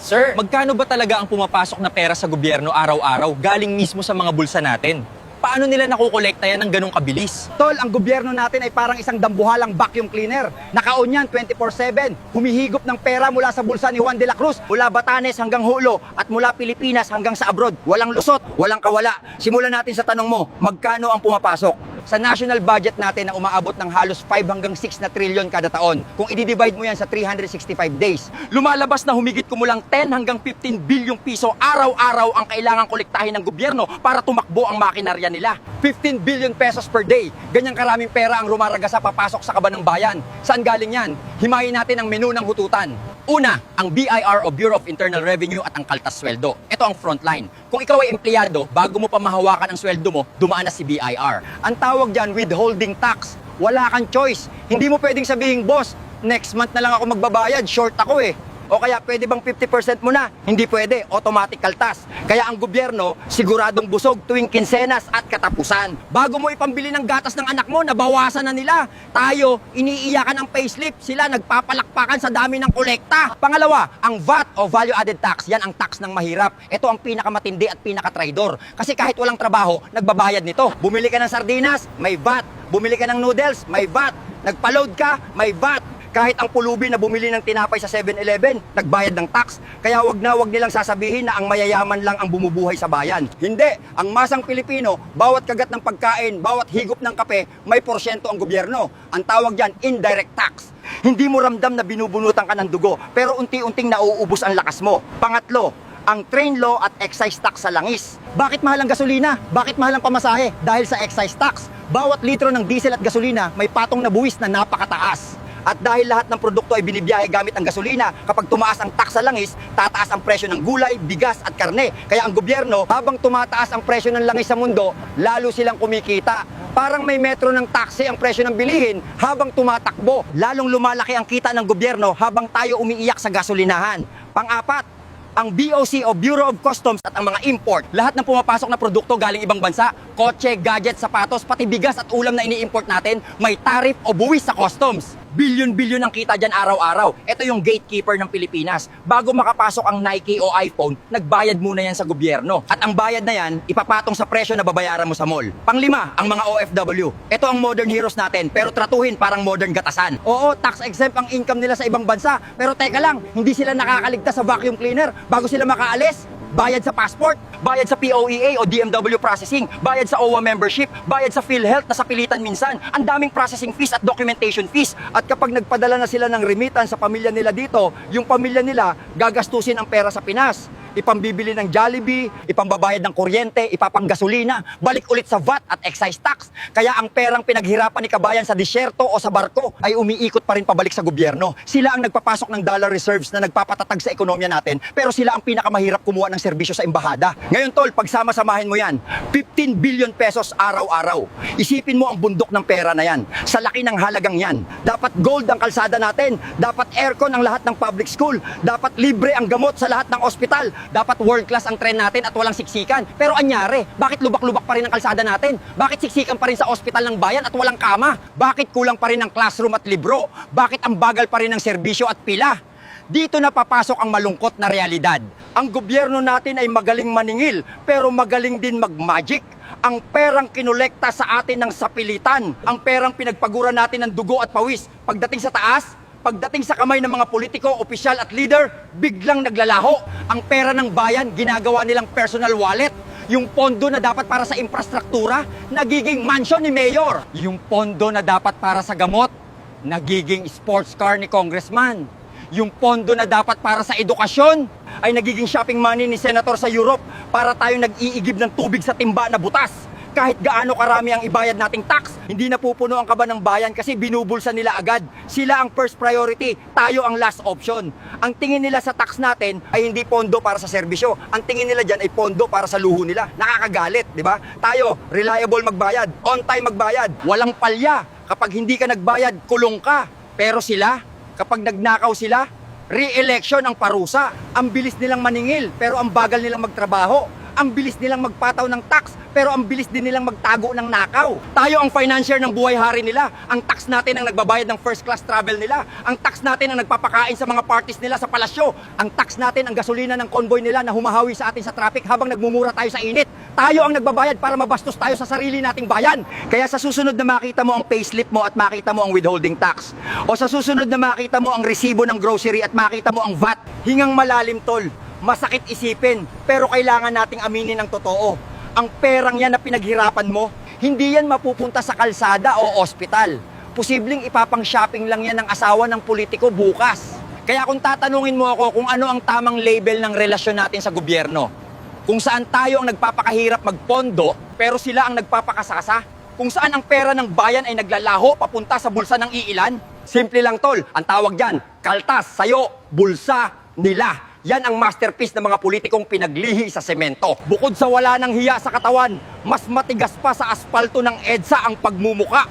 Sir, magkano ba talaga ang pumapasok na pera sa gobyerno araw-araw galing mismo sa mga bulsa natin? Paano nila nakukolekta yan ng ganong kabilis? Tol, ang gobyerno natin ay parang isang dambuhalang vacuum cleaner. Naka-on yan 24/7. Humihigop ng pera mula sa bulsa ni Juan de la Cruz, mula Batanes hanggang Hulo, at mula Pilipinas hanggang sa abroad. Walang lusot, walang kawala. Simulan natin sa tanong mo, magkano ang pumapasok? Sa national budget natin na umaabot ng halos 5 hanggang 6 na trilyon kada taon, kung i-divide mo yan sa 365 days, lumalabas na humigit kumulang 10 hanggang 15 bilyong piso araw-araw ang kailangang kolektahin ng gobyerno para tumakbo ang makinarya nila. 15 billion pesos per day. Ganyang karaming pera ang rumaragasa papasok sa kaban ng bayan. Saan galing yan? Himayin natin ang menu ng hututan. Una, ang BIR o Bureau of Internal Revenue at ang kaltas sweldo. Ito ang frontline. Kung ikaw ay empleyado, bago mo pa mahawakan ang sweldo mo, dumaan na si BIR. Ang tawag dyan, withholding tax. Wala kang choice. Hindi mo pwedeng sabihin, boss, next month na lang ako magbabayad, short ako eh. O kaya pwede bang 50% mo na? Hindi pwede, automatic kaltas. Kaya ang gobyerno siguradong busog tuwing kinsenas at katapusan. Bago mo ipambili ng gatas ng anak mo, nabawasan na nila. Tayo, iniiyakan ang payslip, sila nagpapalakpakan sa dami ng kolekta. Pangalawa, ang VAT o Value Added Tax, yan ang tax ng mahirap. Ito ang pinakamatindi at pinakatraidor. Kasi kahit walang trabaho, nagbabayad nito. Bumili ka ng sardinas, may VAT. Bumili ka ng noodles, may VAT. Nagpa-load ka, may VAT. Kahit ang pulubi na bumili ng tinapay sa 7-Eleven, nagbayad ng tax. Kaya wag nilang sasabihin na ang mayayaman lang ang bumubuhay sa bayan. Hindi. Ang masang Pilipino, bawat kagat ng pagkain, bawat higop ng kape, may porsyento ang gobyerno. Ang tawag yan, indirect tax. Hindi mo ramdam na binubunutan ka ng dugo, pero unti-unting nauubos ang lakas mo. Pangatlo, ang train law at excise tax sa langis. Bakit mahal ang gasolina? Bakit mahal ang pamasahe? Dahil sa excise tax. Bawat litro ng diesel at gasolina may patong na buwis na napakataas. At dahil lahat ng produkto ay binibiyahe gamit ang gasolina, kapag tumaas ang tax sa langis, tataas ang presyo ng gulay, bigas at karne. Kaya ang gobyerno, habang tumataas ang presyo ng langis sa mundo, lalo silang kumikita. Parang may metro ng taxi ang presyo ng bilihin habang tumatakbo. Lalong lumalaki ang kita ng gobyerno habang tayo umiiyak sa gasolinahan. Pang-apat, ang BOC o Bureau of Customs at ang mga import, lahat ng pumapasok na produkto galing ibang bansa, kotse, gadget, sapatos, pati bigas at ulam na ini-import natin, may tariff o buwis sa customs. Bilyon-bilyon ang kita dyan araw-araw. Ito yung gatekeeper ng Pilipinas. Bago makapasok ang Nike o iPhone, nagbayad muna yan sa gobyerno. At ang bayad na yan, ipapatong sa presyo na babayaran mo sa mall. Panglima, ang mga OFW. Ito ang modern heroes natin, pero tratuhin parang modern gatasan. Oo, tax exempt ang income nila sa ibang bansa. Pero teka lang, hindi sila nakakaligtas sa vacuum cleaner. Bago sila makaalis, bayad sa passport, bayad sa POEA o DMW processing, bayad sa OWA membership, bayad sa PhilHealth na sa pilitan minsan. Ang daming processing fees at documentation fees. At kapag nagpadala na sila ng remittance sa pamilya nila dito, yung pamilya nila gagastusin ang pera sa Pinas. Ipambibili ng Jollibee, ipambabayad ng kuryente, ipapanggasolina, balik ulit sa VAT at excise tax. Kaya ang perang pinaghirapan ni kabayan sa disyerto o sa barko ay umiikot pa rin pabalik sa gobyerno. Sila ang nagpapasok ng dollar reserves na nagpapatatag sa ekonomiya natin, pero sila ang pinakamahirap kumuha ng serbisyo sa embahada. Ngayon tol, pagsama-samahin mo yan, 15 billion pesos araw-araw. Isipin mo ang bundok ng pera na yan. Sa laki ng halagang yan. Dapat gold ang kalsada natin, dapat aircon ang lahat ng public school, dapat libre ang gamot sa lahat ng ospital, dapat world class ang tren natin at walang siksikan. Pero anyari, bakit lubak-lubak pa rin ang kalsada natin? Bakit siksikan pa rin sa ospital ng bayan at walang kama? Bakit kulang pa rin ang classroom at libro? Bakit ang bagal pa rin ng serbisyo at pila? Dito na papasok ang malungkot na realidad. Ang gobyerno natin ay magaling maningil, pero magaling din mag-magic. Ang perang kinolekta sa atin ng sapilitan, ang perang pinagpaguran natin ng dugo at pawis, pagdating sa taas, pagdating sa kamay ng mga politiko, opisyal at leader, biglang naglalaho. Ang pera ng bayan, ginagawa nilang personal wallet. Yung pondo na dapat para sa infrastruktura, nagiging mansion ni Mayor. Yung pondo na dapat para sa gamot, nagiging sports car ni Congressman. Yung pondo na dapat para sa edukasyon, ay nagiging shopping money ni Senator sa Europe para tayong nag-iigib ng tubig sa timba na butas. Kahit gaano karami ang ibayad nating tax, hindi napupuno ang kaban ng bayan kasi binubulsa nila agad. Sila ang first priority, tayo ang last option. Ang tingin nila sa tax natin ay hindi pondo para sa serbisyo. Ang tingin nila dyan ay pondo para sa luho nila. Nakakagalit, di ba? Tayo, reliable magbayad, on time magbayad, walang palya. Kapag hindi ka nagbayad, kulong ka. Pero sila, kapag nagnakaw sila, re-election ang parusa. Ang bilis nilang maningil, pero ang bagal nilang magtrabaho. Ang bilis nilang magpataw ng tax, pero ang bilis din nilang magtago ng nakaw. Tayo ang financier ng buhay hari nila. Ang tax natin ang nagbabayad ng first class travel nila. Ang tax natin ang nagpapakain sa mga parties nila sa palasyo. Ang tax natin ang gasolina ng convoy nila na humahawi sa atin sa traffic habang nagmumura tayo sa init. Tayo ang nagbabayad para mabastos tayo sa sarili nating bayan. Kaya sa susunod na makita mo ang payslip mo at makita mo ang withholding tax, o sa susunod na makita mo ang resibo ng grocery at makita mo ang VAT, hingang malalim tol. Masakit isipin, pero kailangan nating aminin ang totoo. Ang perang yan na pinaghirapan mo, hindi yan mapupunta sa kalsada o ospital. Posibleng ipapang-shopping lang yan ng asawa ng politiko bukas. Kaya kung tatanungin mo ako kung ano ang tamang label ng relasyon natin sa gobyerno, kung saan tayo ang nagpapakahirap magpondo, pero sila ang nagpapakasasa, kung saan ang pera ng bayan ay naglalaho papunta sa bulsa ng iilan, simple lang tol, ang tawag dyan, kaltas, sayo, bulsa nila. Yan ang masterpiece ng mga politikong pinaglihi sa semento. Bukod sa wala ng hiya sa katawan, mas matigas pa sa asfalto ng EDSA ang pagmumuka.